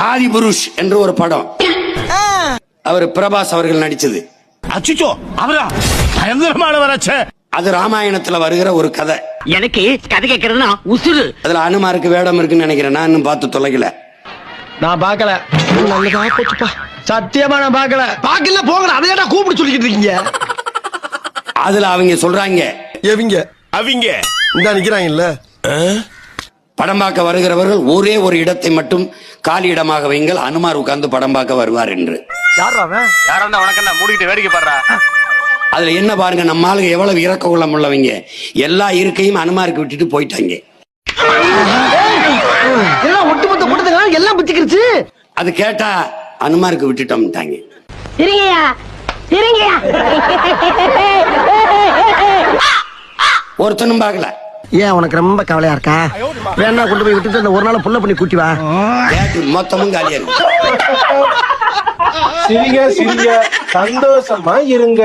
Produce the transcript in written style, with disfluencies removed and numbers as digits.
ஆதிபுருஷ் என்று ஒரு படம், அவர் பிரபாஸ் அவர்கள் நடிச்சது. அச்சுச்சோ, அவரா பயங்கரமானவராச்சே. அது ராமாயணத்துல வருகிற ஒரு கதை. எனக்கு கதை கேட்கறதுனா உசுறு. அதுல அனுமாருக்கு வேடம் இருக்குன்னு நினைக்கிறேன். நான் இன்னும் பார்த்து தொலைக்கல. நான் பாக்கல. நல்லதா போச்சுப்பா. சத்தியமா நான் பாக்கல. பாக்கல போங்கடா. அதை ஏன்டா கூப்பிட்டு சொல்லிக்கிட்டு இருக்கீங்க? அதுல அவங்க சொல்றாங்க, அவங்க இந்த நிக்கிறாங்கல்ல, படம் பார்க்க வருகிறவர்கள் ஒரே ஒரு இடத்தை மட்டும் காலி இடமாக வைங்கள், அனுமார் உட்கார்ந்து படம் பார்க்க வருவார் என்று. அதுல என்ன பாருங்க, நம்ம ஆளுங்க எவ்வளவு இறக்க உள்ளம் உள்ளவங்க. எல்லா இருக்கையும் அனுமாருக்கு விட்டுட்டு போயிட்டாங்க. ஒட்டுமொத்த போட்டதுங்க எல்லாம் பிச்சுக்கிருச்சு. அது கேட்டா அனுமாருக்கு விட்டுட்டோம்ட்டாங்க. ஒருத்தனும் பார்க்கல. ஏன் உனக்கு ரொம்ப கவலையா இருக்கா? வேணா கொண்டு போய் விட்டுட்டு அந்த ஒரு நாள் புள்ள பண்ணி கூட்டி வா. மொத்தமும் காலியா இருக்கு. சிரிங்க சந்தோஷமா இருங்க.